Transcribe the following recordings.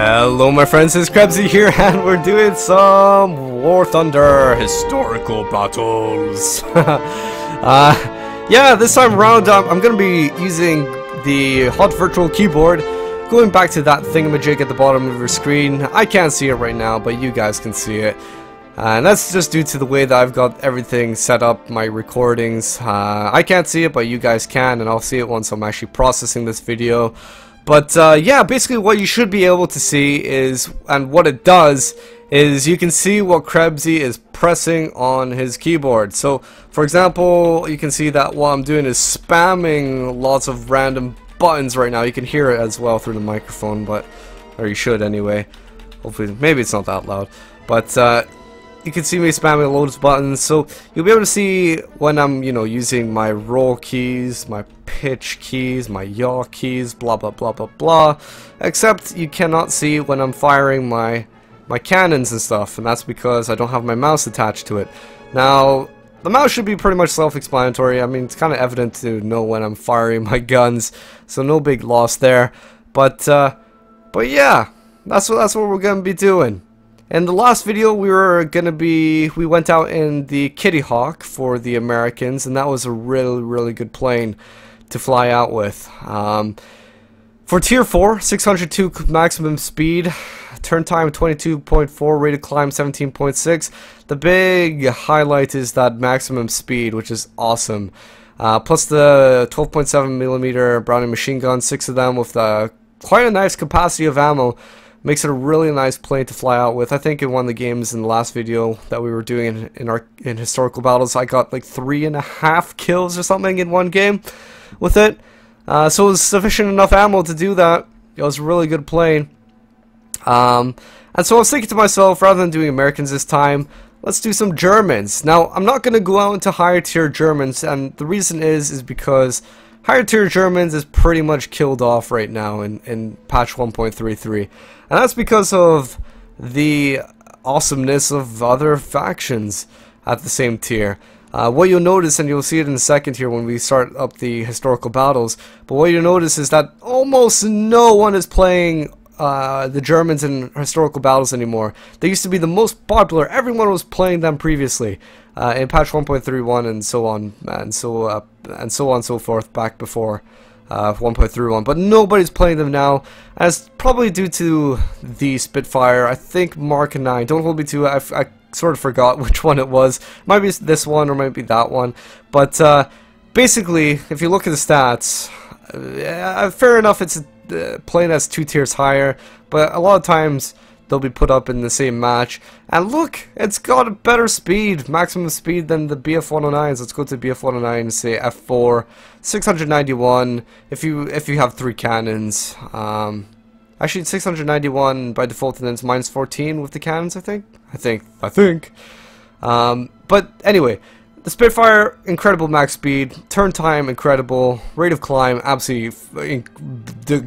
Hello my friends, it's Krebs here and we're doing some War Thunder historical battles. Yeah, this time around I'm going to be using the hot virtual keyboard, going back to that thingamajig at the bottom of your screen. I can't see it right now, but you guys can see it. And that's just due to the way that I've got everything set up, my recordings. I can't see it, but you guys can, and I'll see it once I'm actually processing this video. But yeah, basically what you should be able to see is, and what it does, is you can see what Krebsy is pressing on his keyboard. So, for example, you can see that what I'm doing is spamming lots of random buttons right now. You can hear it as well through the microphone, but, or you should anyway. Hopefully, maybe it's not that loud. But, you can see me spamming loads of buttons, so you'll be able to see when I'm, using my roll keys, my pitch keys, my yaw keys, blah blah blah blah blah. Except you cannot see when I'm firing my cannons and stuff, and that's because I don't have my mouse attached to it. Now, the mouse should be pretty much self-explanatory. I mean, it's kind of evident to know when I'm firing my guns, so no big loss there. But yeah, that's what we're gonna be doing. In the last video, we went out in the Kitty Hawk for the Americans, and that was a really good plane to fly out with. For Tier 4, 602 maximum speed, turn time 22.4, rated climb 17.6. The big highlight is that maximum speed, which is awesome. Plus the 12.7mm Browning machine gun, 6 of them with quite a nice capacity of ammo. Makes it a really nice plane to fly out with. I think in one of the games in the last video that we were doing in historical battles, I got like 3.5 kills or something in one game with it. So it was sufficient enough ammo to do that. It was a really good plane. And so I was thinking to myself, rather than doing Americans this time, let's do some Germans. Now, I'm not going to go out into higher tier Germans, and the reason is because higher tier Germans is pretty much killed off right now in patch 1.33. And that's because of the awesomeness of other factions at the same tier. What you'll notice, and you'll see it in a second here when we start up the historical battles, but what you'll notice is that almost no one is playing the Germans in historical battles anymore. They used to be the most popular. Everyone was playing them previously in patch 1.31 and so on and so on and so forth back before 1.31, but nobody's playing them now, and it's probably due to the Spitfire. I think Mark 9. Don't hold me to it. I sort of forgot which one it was. Might be this one or might be that one. But basically, if you look at the stats, fair enough, it's playing as 2 tiers higher, but a lot of times they'll be put up in the same match. And look, it's got a better speed, maximum speed than the BF-109s. Let's go to BF-109 and say F4, 691 if you have 3 cannons. Actually, 691 by default, and then it's -14 with the cannons, I think. But anyway, the Spitfire, incredible max speed, turn time, incredible, rate of climb, absolutely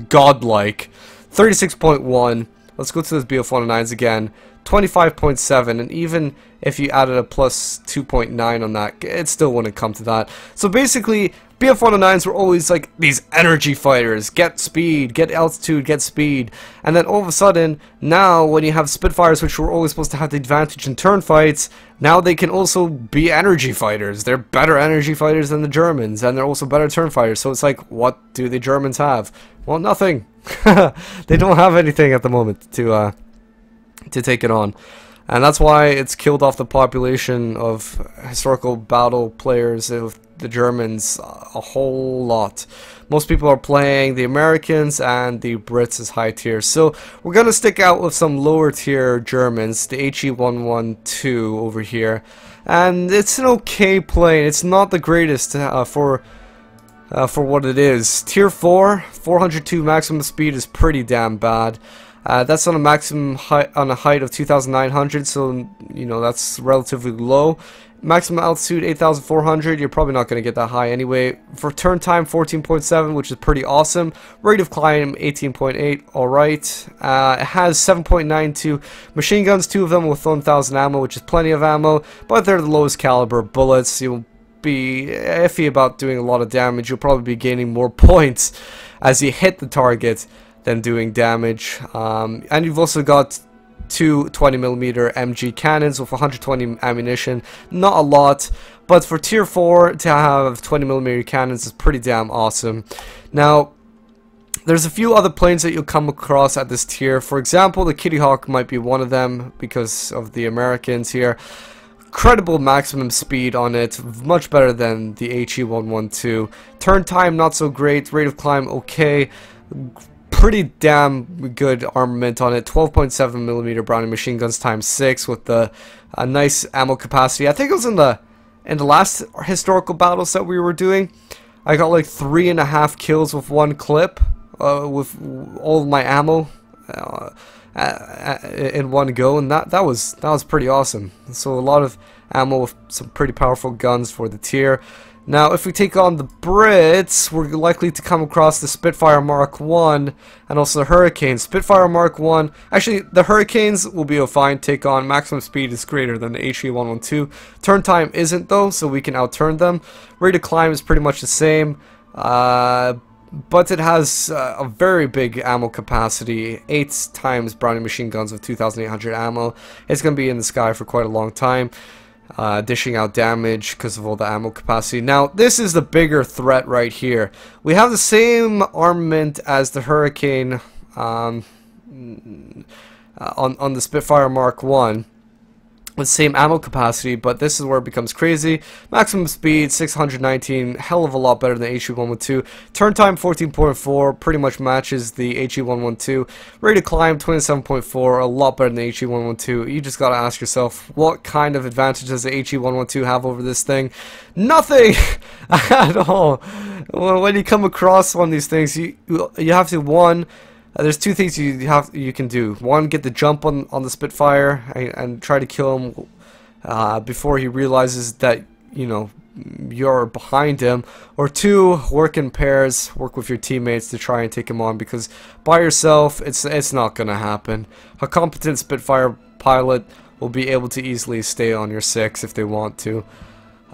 godlike, 36.1. Let's go to those BF-109s again, 25.7, and even if you added a plus 2.9 on that, it still wouldn't come to that. So basically, BF-109s were always like these energy fighters, get speed, get altitude, get speed, and then all of a sudden, now when you have Spitfires, which were always supposed to have the advantage in turn fights, now they can also be energy fighters. They're better energy fighters than the Germans, and they're also better turn fighters. So it's like, what do the Germans have? Well, nothing. They don't have anything at the moment to take it on, and that's why it's killed off the population of historical battle players of the Germans a whole lot. Most people are playing the Americans and the Brits as high tier, so we're gonna stick out with some lower tier Germans, the HE-112 over here, and it's an okay plane. It's not the greatest for what it is. Tier 4, 402 maximum speed is pretty damn bad. That's on a maximum height, on a height of 2,900, so that's relatively low. Maximum altitude 8,400. You're probably not going to get that high anyway. For turn time 14.7, which is pretty awesome. Rate of climb 18.8. All right. It has 7.92 machine guns, 2 of them with 1,000 ammo, which is plenty of ammo, but they're the lowest caliber bullets. You'll be iffy about doing a lot of damage. You'll probably be gaining more points as you hit the target than doing damage. And you've also got two 20mm MG cannons with 120 ammunition. Not a lot, but for tier 4 to have 20mm cannons is pretty damn awesome. Now, there's a few other planes that you'll come across at this tier. For example, the Kitty Hawk might be one of them because of the Americans here. Incredible maximum speed on it, much better than the HE-112. Turn time not so great, rate of climb okay. Pretty damn good armament on it. 12.7mm Browning machine guns times 6 with the nice ammo capacity. I think it was in the last historical battles that we were doing. I got like 3.5 kills with one clip with all of my ammo in one go, and that was pretty awesome. So a lot of ammo with some pretty powerful guns for the tier. Now, if we take on the Brits, we're likely to come across the Spitfire Mark 1 and also the Hurricane. Spitfire Mark 1, actually, the Hurricanes will be a fine take on. Maximum speed is greater than the HE-112. Turn time isn't, though, so we can outturn them. Rate of climb is pretty much the same, but it has a very big ammo capacity. 8 times Browning machine guns with 2,800 ammo. It's going to be in the sky for quite a long time. Dishing out damage because of all the ammo capacity. Now, this is the bigger threat right here. We have the same armament as the Hurricane on the Spitfire Mark 1 with the same ammo capacity, but this is where it becomes crazy. Maximum speed 619, hell of a lot better than HE-112. Turn time 14.4, pretty much matches the HE-112. Rate of climb 27.4, a lot better than the HE-112. You just gotta ask yourself, what kind of advantage does the HE-112 have over this thing? Nothing at all. When you come across one of these things, you have to, one, there's two things you can do. One, get the jump on the Spitfire and try to kill him before he realizes that, you know, you're behind him. Or two, work in pairs, work with your teammates to try and take him on, because by yourself it's not gonna happen. A competent Spitfire pilot will be able to easily stay on your 6 if they want to.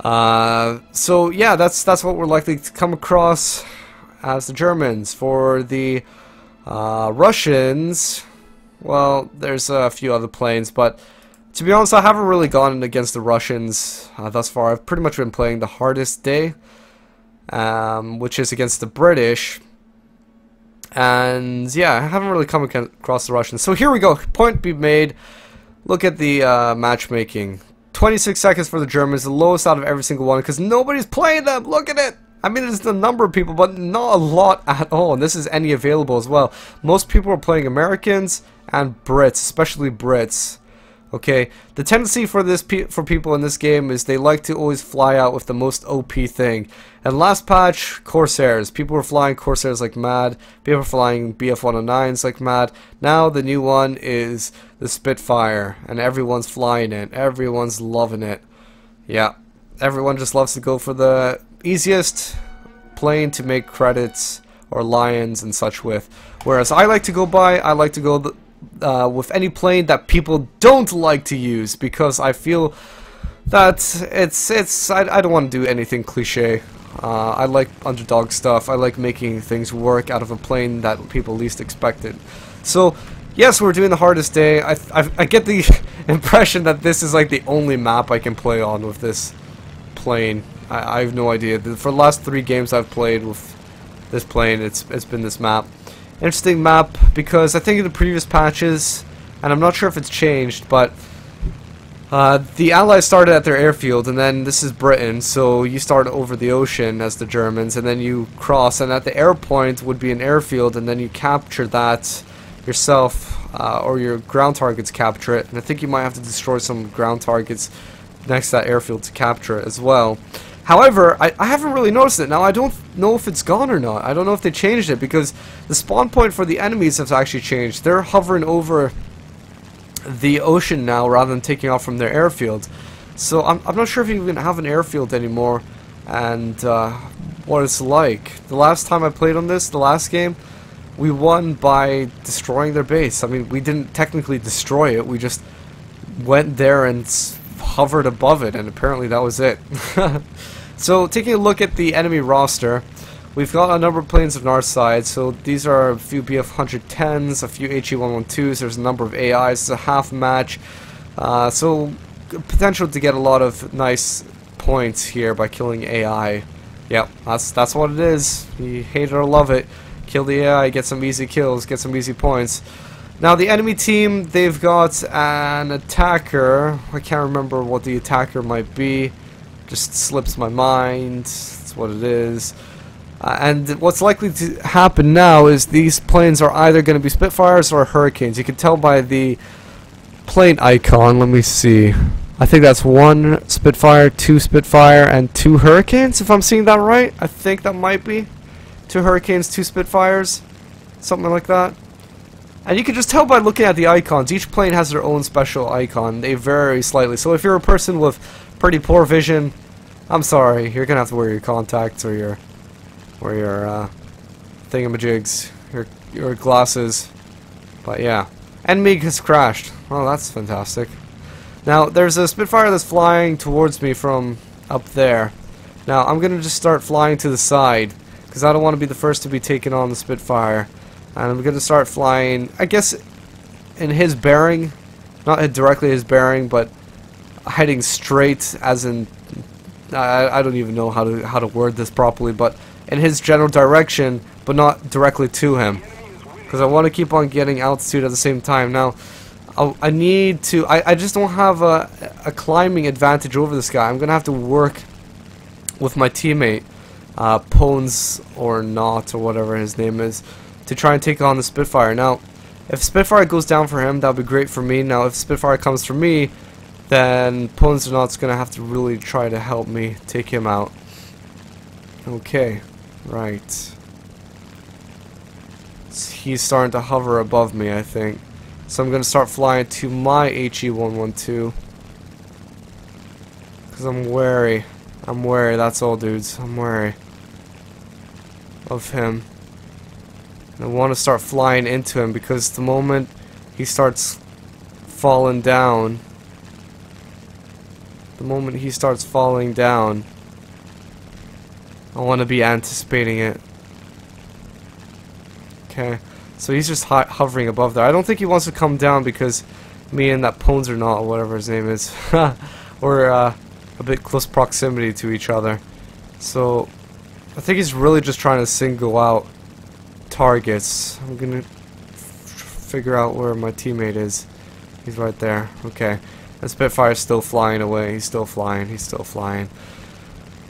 So yeah, that's what we're likely to come across as the Germans. For the Russians, well, there's a few other planes, but to be honest, I haven't really gone against the Russians thus far. I've pretty much been playing the hardest day, which is against the British, and yeah, I haven't really come across the Russians. So here we go, point be made. Look at the matchmaking. 26 seconds for the Germans, the lowest out of every single one, because nobody's playing them. Look at it. I mean, there's a number of people, but not a lot at all, and this is any available as well. Most people are playing Americans and Brits, especially Brits. Okay, the tendency for people in this game is they like to always fly out with the most OP thing. And last patch, Corsairs. People were flying Corsairs like mad. People were flying BF-109s like mad. Now the new one is the Spitfire, and everyone's flying it. Everyone's loving it. Yeah, everyone just loves to go for the easiest plane to make credits or lions and such with. Whereas I like to go with any plane that people don't like to use, because I feel that I don't want to do anything cliche. I like underdog stuff. I like making things work out of a plane that people least expected. So yes, we're doing the hardest day. I get the impression that this is like the only map I can play on with this plane. I have no idea. For the last 3 games I've played with this plane, it's been this map. Interesting map, because I think in the previous patches, and I'm not sure if it's changed, but the Allies started at their airfield, and then this is Britain, so you start over the ocean as the Germans, and then you cross, and at the air point would be an airfield, and then you capture that yourself, or your ground targets capture it, and I think you might have to destroy some ground targets next to that airfield to capture it as well. However, I haven't really noticed it. Now, I don't know if it's gone or not. I don't know if they changed it, because the spawn point for the enemies has actually changed. They're hovering over the ocean now rather than taking off from their airfield. So I'm not sure if you even have an airfield anymore, and what it's like. The last time I played on this, the last game, we won by destroying their base. I mean, we didn't technically destroy it. We just went there and hovered above it, and apparently that was it. So taking a look at the enemy roster, we've got a number of planes on our side. So these are a few BF-110s, a few HE-112s. There's a number of AIs. It's a half match. So potential to get a lot of nice points here by killing AI. Yep, that's what it is. You hate it or love it. Kill the AI, get some easy kills, get some easy points. Now the enemy team, they've got an attacker. I can't remember what the attacker might be. Just slips my mind. That's what it is. And what's likely to happen now is these planes are either going to be Spitfires or Hurricanes. You can tell by the plane icon. Let me see. I think that's 1 Spitfire, 2 Spitfire, and 2 Hurricanes, if I'm seeing that right. I think that might be 2 Hurricanes, 2 Spitfires, something like that. And you can just tell by looking at the icons. Each plane has their own special icon. They vary slightly. So if you're a person with pretty poor vision, I'm sorry, you're gonna have to wear your contacts or your thingamajigs, your glasses. But yeah, enemy has crashed. Oh, that's fantastic. Now there's a Spitfire that's flying towards me from up there. Now I'm gonna just start flying to the side because I don't want to be the first to be taken on the Spitfire. And I'm going to start flying, I guess, in his bearing. Not directly his bearing, but heading straight, as in... I don't even know how to word this properly, but in his general direction, but not directly to him. Because I want to keep on getting altitude at the same time. Now, I need to... I just don't have a climbing advantage over this guy. I'm going to have to work with my teammate, Pones or Not, or whatever his name is, to try and take on the Spitfire. Now, if Spitfire goes down for him, that would be great for me. Now, if Spitfire comes for me, then Pones or Not's going to have to really try to help me take him out. Okay, right. He's starting to hover above me, I think. So I'm going to start flying to my HE-112. Because I'm wary. I'm wary, that's all, dudes. I'm wary of him. I want to start flying into him because the moment he starts falling down, I want to be anticipating it. Okay, so he's just hovering above there. I don't think he wants to come down because me and that Pones or Not, or whatever his name is, we're a bit close proximity to each other. So I think he's really just trying to single out targets. I'm gonna figure out where my teammate is. He's right there. Okay. The Spitfire's still flying away. He's still flying.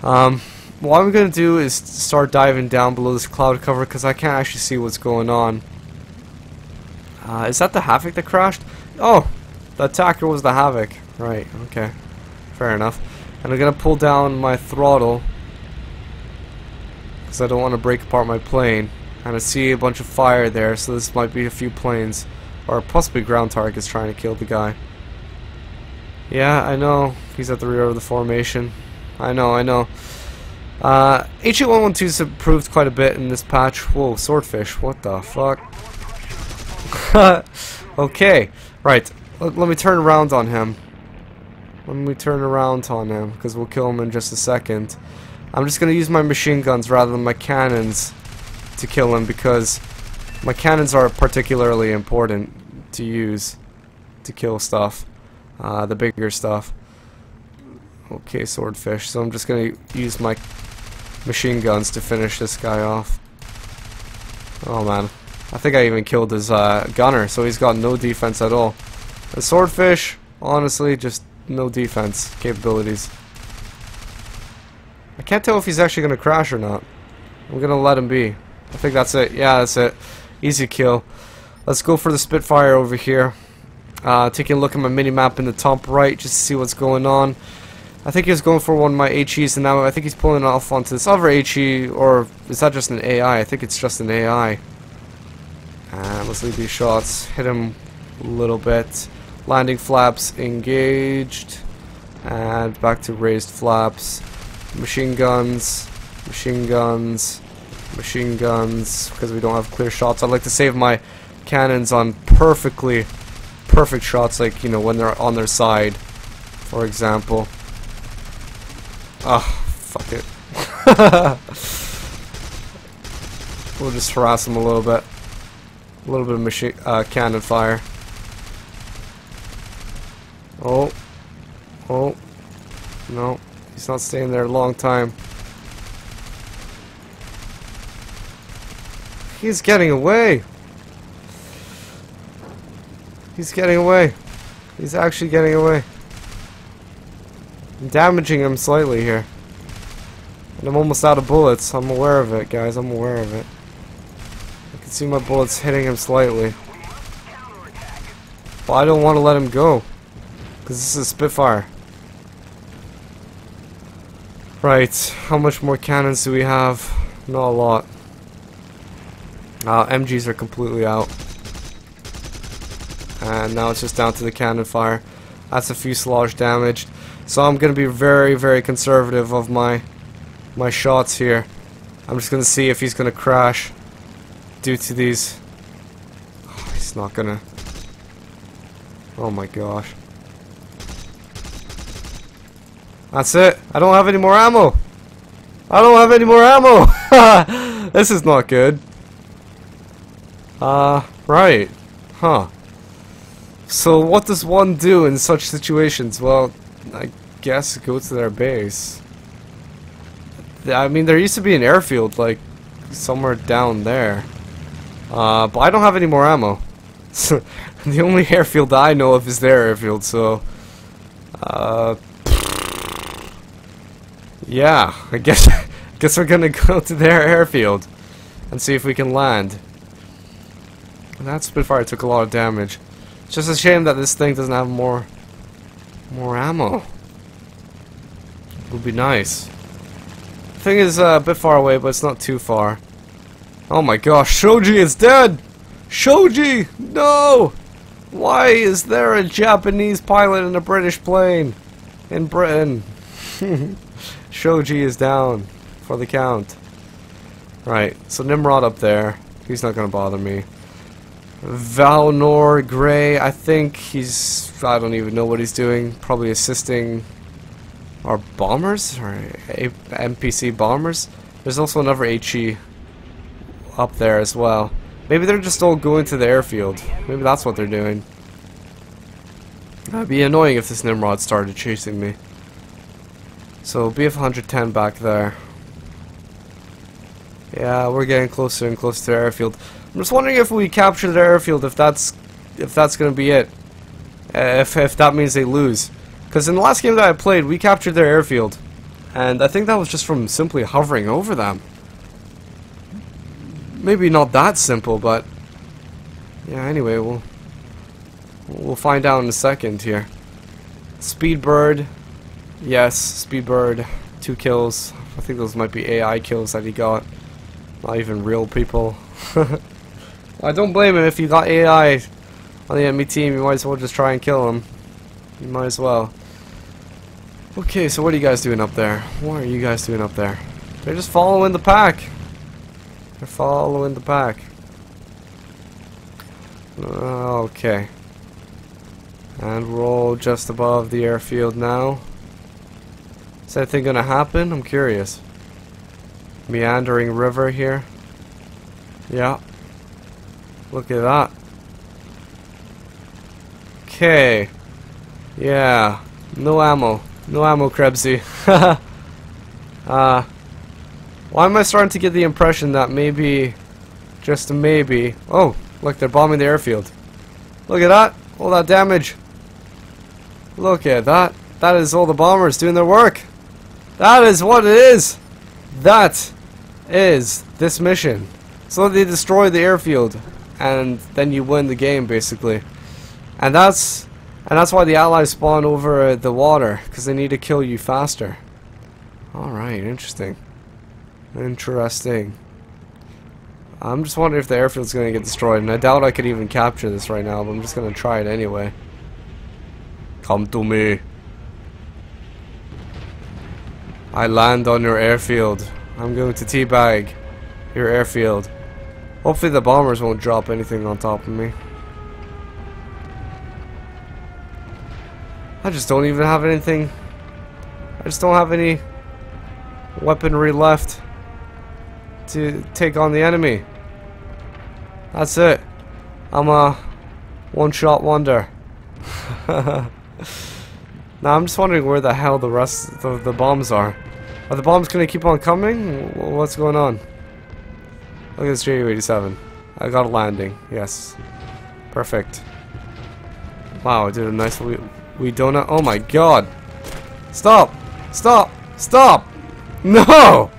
What I'm gonna do is start diving down below this cloud cover because I can't actually see what's going on. Is that the Havoc that crashed? Oh, the attacker was the Havoc. Right. Okay. Fair enough. And I'm gonna pull down my throttle because I don't want to break apart my plane. And I see a bunch of fire there, so this might be a few planes, or possibly ground targets trying to kill the guy. Yeah, I know. He's at the rear of the formation. I know. HE-112's improved quite a bit in this patch. Whoa, swordfish. What the fuck? Okay, right. Let me turn around on him. Because we'll kill him in just a second. I'm just going to use my machine guns rather than my cannons to kill him because my cannons are particularly important to use to kill stuff, the bigger stuff. Okay, swordfish. So I'm just gonna use my machine guns to finish this guy off. Oh man, I think I even killed his gunner, so he's got no defense at all. The swordfish, honestly, just no defense capabilities. I can't tell if he's actually gonna crash or not. I'm gonna let him be. I think that's it. Yeah, that's it. Easy kill. Let's go for the Spitfire over here. Taking a look at my mini-map in the top right just to see what's going on. I think he was going for one of my HEs, and now I think he's pulling off onto this other HE, or is that just an AI? I think it's just an AI. And let's leave these shots. Hit him a little bit. Landing flaps engaged. And back to raised flaps. Machine guns. Because we don't have clear shots. I'd like to save my cannons on perfect shots, like, you know, when they're on their side, for example. Ah, fuck it. We'll just harass him a little bit. A little bit of machine cannon fire. Oh. Oh. No. He's not staying there a long time. He's getting away. He's getting away. He's actually getting away. I'm damaging him slightly here. And I'm almost out of bullets. I'm aware of it, guys. I'm aware of it. I can see my bullets hitting him slightly. But I don't want to let him go. Because this is a Spitfire. Right. How much more cannons do we have? Not a lot. MGs are completely out. And now it's just down to the cannon fire. That's a fuselage damaged. So I'm going to be very, very conservative of my shots here. I'm just going to see if he's going to crash due to these. Oh, he's not going to. Oh my gosh. That's it. I don't have any more ammo. I don't have any more ammo. This is not good. Right. Huh. So what does one do in such situations? Well, I guess go to their base. I mean, there used to be an airfield, like, somewhere down there. But I don't have any more ammo. The only airfield that I know of is their airfield, so... yeah, I guess we're gonna go to their airfield and see if we can land. And that Spitfire took a lot of damage. It's just a shame that this thing doesn't have more ammo. It would be nice. The thing is a bit far away, but it's not too far. Oh my gosh, Shoji is dead! Shoji! No! Why is there a Japanese pilot in a British plane? In Britain. Shoji is down for the count. Right, so Nimrod up there. He's not gonna bother me. Valnor Gray, I think he's... I don't even know what he's doing. Probably assisting our bombers? Or NPC bombers? There's also another HE up there as well. Maybe they're just all going to the airfield. Maybe that's what they're doing. That'd be annoying if this Nimrod started chasing me. So BF 110 back there. Yeah, we're getting closer and closer to the airfield. I'm just wondering if we capture the airfield, if that's gonna be it. If that means they lose. Because in the last game that I played, we captured their airfield. And I think that was just from simply hovering over them. Maybe not that simple, but... yeah, anyway, we'll find out in a second here. Speedbird. Yes, Speedbird. 2 kills. I think those might be AI kills that he got. Not even real people. I don't blame him if you got AI on the enemy team. You might as well just try and kill him. You might as well. Okay, so what are you guys doing up there? What are you guys doing up there? They're just following the pack. They're following the pack. Okay. And we're all just above the airfield now. Is anything gonna happen? I'm curious. Meandering river here. Yeah. Look at that. Okay. Yeah. No ammo. No ammo, Krebsy. Why am I starting to get the impression that maybe, just maybe... oh, look, they're bombing the airfield. Look at that. All that damage. Look at that. That is all the bombers doing their work. That is what it is. That is this mission. So they destroy the airfield, and then you win the game, basically. And that's why the Allies spawn over the water, because they need to kill you faster. Alright, interesting. Interesting. I'm just wondering if the airfield's going to get destroyed, and I doubt I could even capture this right now, but I'm just going to try it anyway. Come to me. I land on your airfield. I'm going to teabag your airfield. Hopefully the bombers won't drop anything on top of me. I just don't even have anything. I just don't have any weaponry left to take on the enemy. That's it. I'm a one-shot wonder. Now I'm just wondering where the hell the rest of the bombs are. Are the bombs gonna keep on coming? What's going on? Look at this Ju-87. I got a landing. Yes. Perfect. Wow, I did a nice wee donut. Oh my god! Stop! Stop! Stop! No!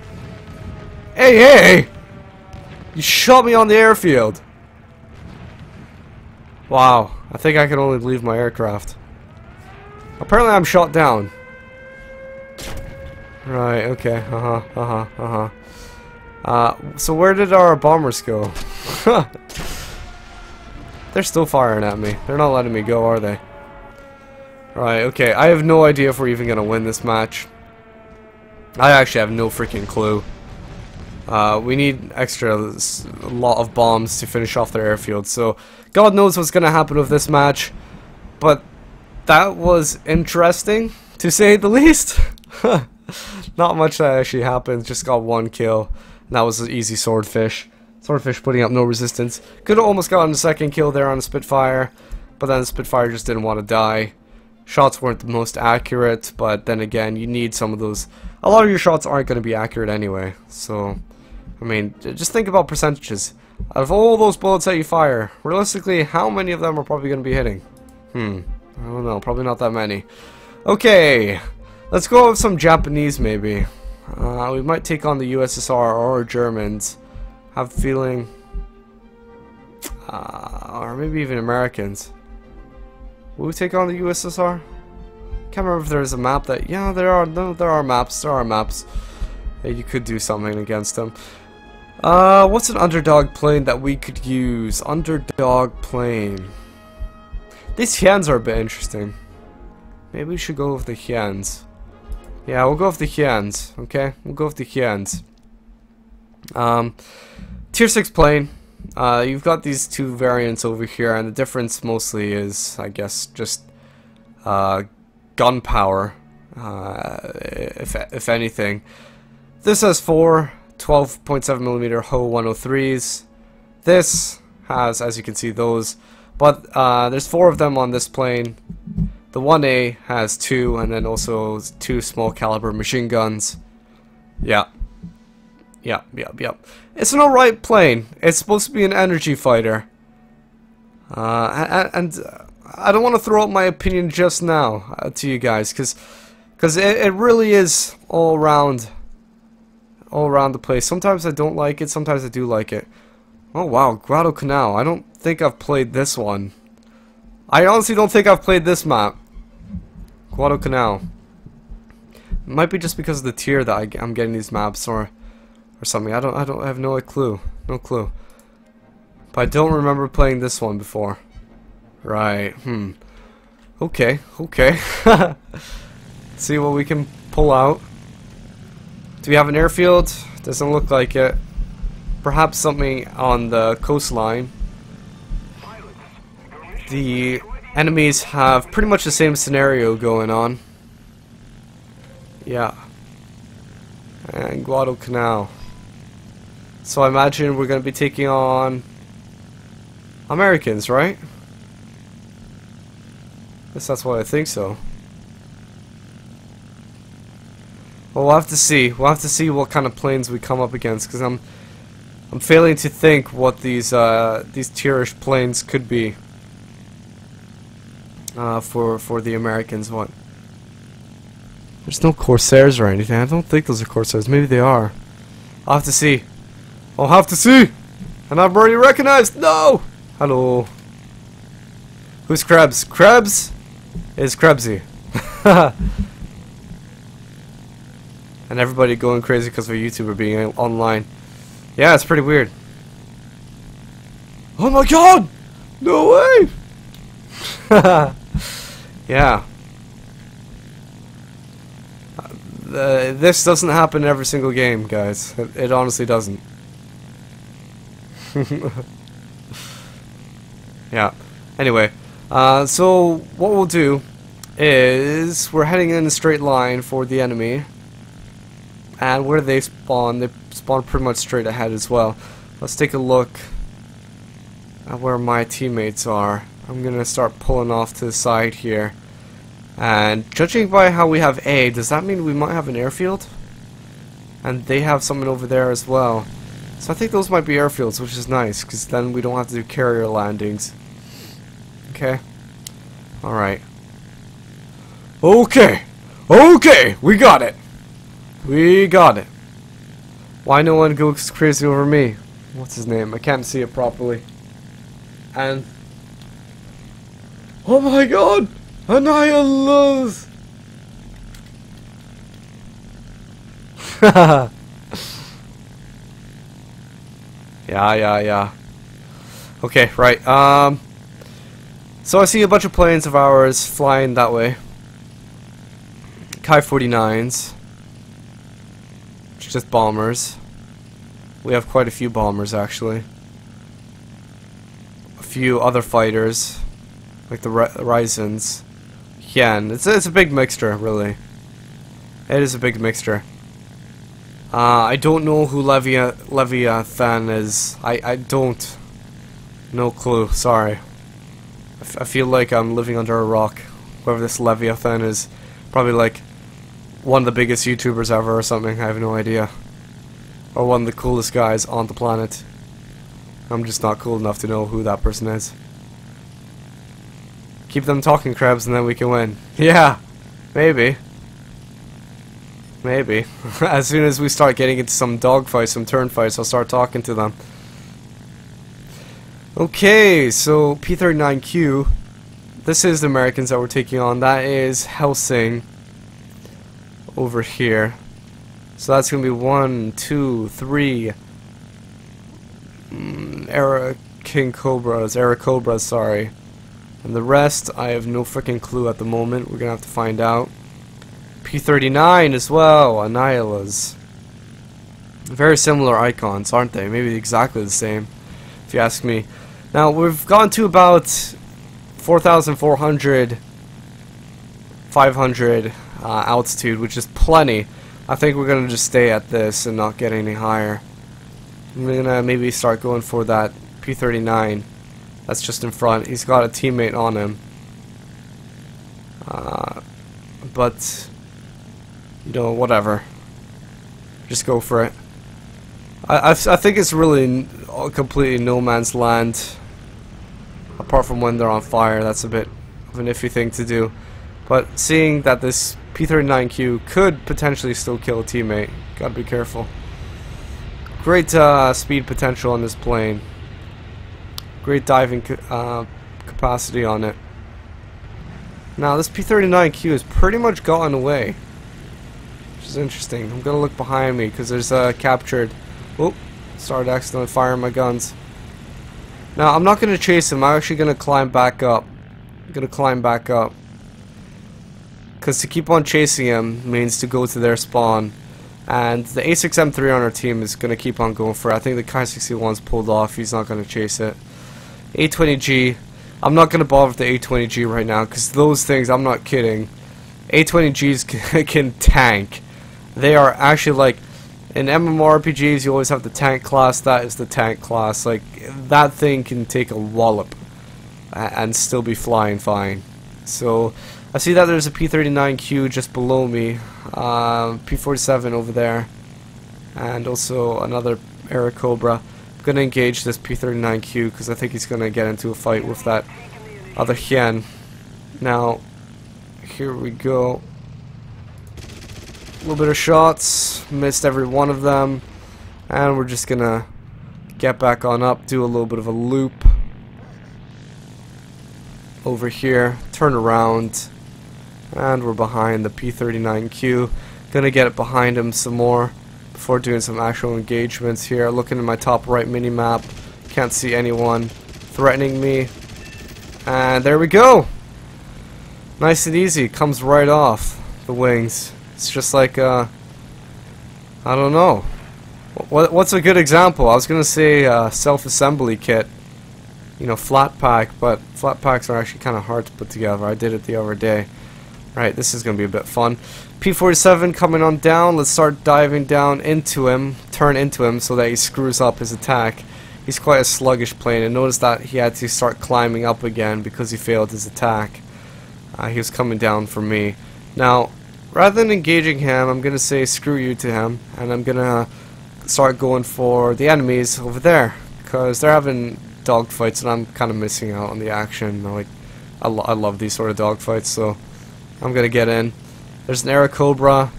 Hey, hey! You shot me on the airfield! Wow, I think I can only leave my aircraft. Apparently I'm shot down. Right, okay, so where did our bombers go? They're still firing at me. They're not letting me go, are they? Right, okay, I have no idea if we're even gonna win this match. I actually have no freaking clue. We need a lot of bombs to finish off their airfield, so God knows what's gonna happen with this match. But that was interesting, to say the least. Not much that actually happened, just got one kill, and that was an easy swordfish. Swordfish putting up no resistance. Could have almost gotten a second kill there on the Spitfire, but then the Spitfire just didn't want to die. Shots weren't the most accurate, but then again, you need some of those. A lot of your shots aren't going to be accurate anyway, so I mean, just think about percentages. Out of all those bullets that you fire, realistically, how many of them are probably going to be hitting? I don't know, probably not that many. Okay, let's go with some Japanese maybe. We might take on the USSR or Germans. Have a feeling, or maybe even Americans. Will we take on the USSR? Can't remember if there's a map that. Yeah, there are. No, there are maps. There are maps. Yeah, you could do something against them. What's an underdog plane that we could use? Underdog plane. These Hyans are a bit interesting. Maybe we should go with the Hyans. Yeah, we'll go with the Hyans. Okay, we'll go with the Hyans. Tier 6 plane. You've got these two variants over here, and the difference mostly is, I guess, just gunpowder, if anything. This has four 12.7mm Ho 103s. This has, as you can see, those, but there's four of them on this plane. The 1A has two, and then also two small caliber machine guns. Yeah. Yep. It's an alright plane. It's supposed to be an energy fighter. And I don't want to throw out my opinion just now to you guys, because it really is all around the place. Sometimes I don't like it, sometimes I do like it. Oh wow, Guadalcanal. I don't think I've played this one. I honestly don't think I've played this map. Guadalcanal. It might be just because of the tier that I'm getting these maps, or something. I have no clue. No clue. But I don't remember playing this one before. Right. Okay. See what we can pull out. Do we have an airfield? Doesn't look like it. Perhaps something on the coastline. The enemies have pretty much the same scenario going on. Yeah. And Guadalcanal. So I imagine we're going to be taking on Americans, right? At least that's what I think so. Well, we'll have to see. We'll have to see what kind of planes we come up against, because I'm failing to think what these tierish planes could be for the Americans. What? There's no Corsairs or anything. I don't think those are Corsairs. Maybe they are. I'll have to see. I'll have to see! And I've already recognized! No! Hello. Who's Krebs? Krebs is Krebsy. And everybody going crazy because of a YouTuber being online. Yeah, it's pretty weird. Oh my god! No way! Yeah. This doesn't happen in every single game, guys. It honestly doesn't. Yeah. Anyway, so what we'll do is we're heading in a straight line for the enemy, and where they spawn pretty much straight ahead as well. Let's take a look. at where my teammates are. I'm gonna start pulling off to the side here. And judging by how we have A, does that mean we might have an airfield? And they have something over there as well. So I think those might be airfields, which is nice, because then we don't have to do carrier landings. Okay. Alright. Okay! Okay! We got it! We got it. Why no one goes crazy over me? What's his name? I can't see it properly. And... oh my god! Annihilus! Yeah. Okay, right. So I see a bunch of planes of ours flying that way. Ki-49s. Just bombers. We have quite a few bombers, actually. A few other fighters, like the Ryzens. Yen. It's a big mixture, really. It is a big mixture. I don't know who Leviathan is. I don't. No clue. Sorry. I feel like I'm living under a rock. Whoever this Leviathan is, probably like one of the biggest YouTubers ever or something. I have no idea. Or one of the coolest guys on the planet. I'm just not cool enough to know who that person is. Keep them talking, Krebs, and then we can win. Yeah, maybe. Maybe. As soon as we start getting into some dogfights, some turn fights, I'll start talking to them. Okay, so P-39Q. This is the Americans that we're taking on. That is Helsing over here. So that's going to be 1, 2, 3 Era Cobras, sorry. And the rest, I have no freaking clue at the moment. We're going to have to find out. P-39 as well, Annihilus. Very similar icons, aren't they? Maybe exactly the same, if you ask me. Now, we've gone to about 4,400, 500 altitude, which is plenty. I think we're going to just stay at this and not get any higher. I'm going to maybe start going for that P-39. That's just in front. He's got a teammate on him. But, you know, whatever. Just go for it. I think it's really completely no man's land. Apart from when they're on fire, that's a bit of an iffy thing to do. But seeing that this P-39Q could potentially still kill a teammate, gotta be careful. Great speed potential on this plane. Great diving capacity on it. Now this P-39Q has pretty much gotten away, which is interesting. I'm gonna look behind me because there's captured. Oh, started accidentally firing my guns. Now I'm not gonna chase him. I'm actually gonna climb back up. Because to keep on chasing him means to go to their spawn. And the A6M3 on our team is going to keep on going for it. I think the Ki-61's pulled off. He's not going to chase it. A20G. I'm not going to bother with the A20G right now because those things, I'm not kidding. A20Gs can tank. They are actually like, in MMORPGs you always have the tank class. That is the tank class. Like, that thing can take a wallop and still be flying fine. So I see that there's a P-39Q just below me, P-47 over there, and also another Era Cobra. I'm going to engage this P-39Q because I think he's going to get into a fight with that other Hien. Now, here we go. A little bit of shots, missed every one of them, and we're just going to get back on up, do a little bit of a loop over here, turn around. And we're behind the P-39Q. Gonna get it behind him some more before doing some actual engagements here. Looking at my top right mini-map. Can't see anyone threatening me. And there we go! Nice and easy. Comes right off the wings. It's just like, I don't know. What's a good example? I was gonna say self-assembly kit. You know, flat pack, but flat packs are actually kind of hard to put together. I did it the other day. Right, this is going to be a bit fun. P-47 coming on down. Let's start diving down into him, turn into him so that he screws up his attack. he's quite a sluggish plane, and notice that he had to start climbing up again because he failed his attack. He was coming down for me. Now, rather than engaging him, I'm gonna say screw you to him, and I'm gonna start going for the enemies over there, because they're having dogfights and I'm kind of missing out on the action. Like, I love these sort of dogfights, so I'm gonna get in. There's an Airacobra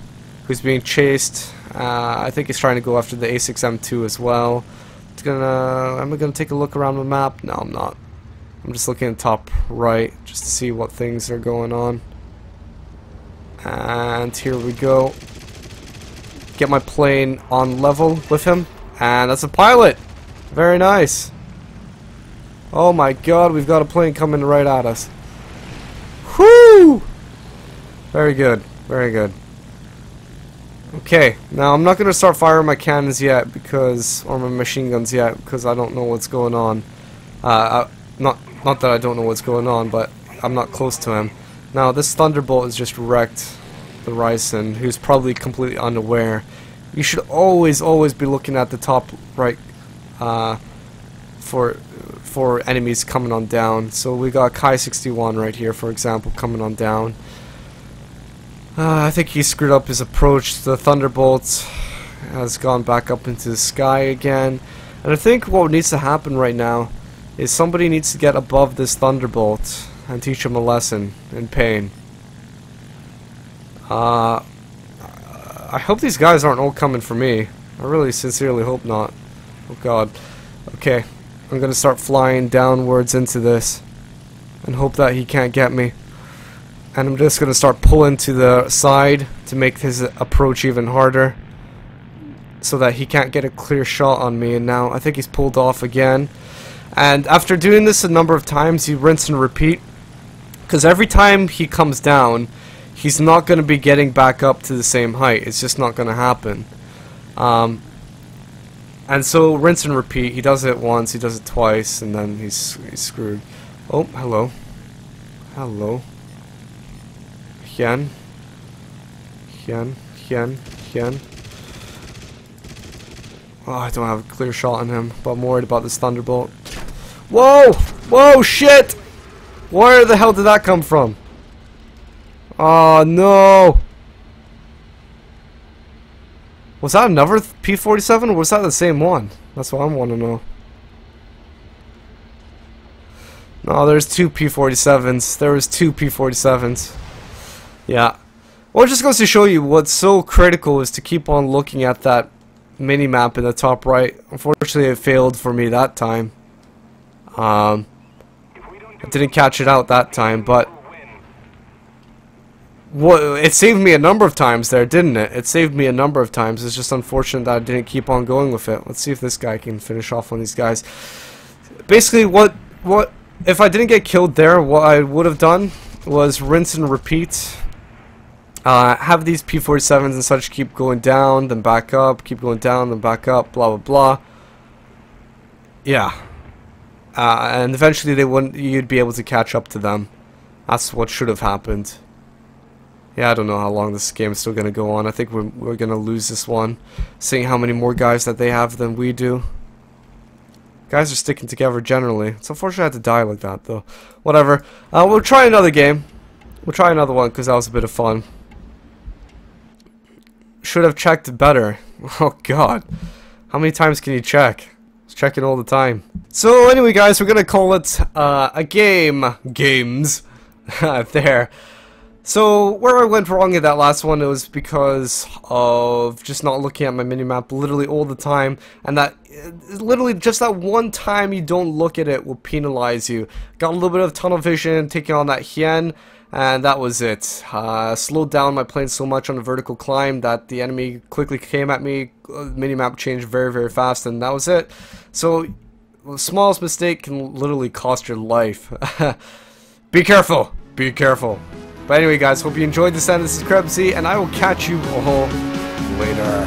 who's being chased. I think he's trying to go after the A6M2 as well. Am I gonna take a look around the map? No, I'm not. I'm just looking at the top right just to see what things are going on. And here we go. Get my plane on level with him, and that's a pilot. Very nice. Oh my god, we've got a plane coming right at us. Whoo! Very good, very good. Okay, now I'm not going to start firing my cannons yet, or my machine guns yet, because I don't know what's going on. Not that I don't know what's going on, but I'm not close to him. Now this Thunderbolt has just wrecked the Ryzen, who's probably completely unaware. You should always be looking at the top right for enemies coming on down. So we got Kai 61 right here, for example, coming on down. I think he screwed up his approach. The Thunderbolt has gone back up into the sky again. And I think what needs to happen right now is somebody needs to get above this Thunderbolt and teach him a lesson in pain. I hope these guys aren't all coming for me. I really sincerely hope not. Oh god. Okay, I'm gonna start flying downwards into this and hope that he can't get me. And I'm just gonna start pulling to the side to make his approach even harder, so that he can't get a clear shot on me. And now I think he's pulled off again. And after doing this a number of times, you rinse and repeat, because every time he comes down, he's not going to be getting back up to the same height. It's just not going to happen. And so rinse and repeat. He does it once, he does it twice, and then he's screwed. Oh, hello. Hello. Hien. Oh, I don't have a clear shot on him, but I'm worried about this Thunderbolt. Whoa! Whoa, shit! Where the hell did that come from? Oh, no! Was that another P-47, or was that the same one? That's what I want to know. No, there's two P-47s. There was two P-47s. Yeah. Well, it just goes to show you what's so critical is to keep on looking at that mini-map in the top right. Unfortunately, it failed for me that time. I didn't catch it out that time, but it saved me a number of times there, didn't it? It saved me a number of times. It's just unfortunate that I didn't keep on going with it. Let's see if this guy can finish off on these guys. Basically, what if I didn't get killed there, what I would have done was rinse and repeat. Have these P-47s and such keep going down, then back up, keep going down, then back up, blah blah blah. Yeah. And eventually you'd be able to catch up to them. That's what should have happened. Yeah, I don't know how long this game is still going to go on. I think we're going to lose this one, seeing how many more guys that they have than we do. Guys are sticking together generally. It's unfortunate I had to die like that, though. Whatever. We'll try another game. We'll try another one, because that was a bit of fun. Should have checked better. Oh, God. How many times can you check? Checking all the time. So anyway, guys, we're gonna call it a games there. So where I went wrong in that last one, it was because of just not looking at my minimap literally all the time, and that literally just that one time you don't look at it will penalize you. Got a little bit of tunnel vision, taking on that Hien, and that was it. Slowed down my plane so much on the vertical climb that the enemy quickly came at me. Minimap changed very fast, and that was it. So the smallest mistake can literally cost your life. Be careful. Be careful. But anyway, guys, hope you enjoyed this. This is Krebs, and I will catch you all later.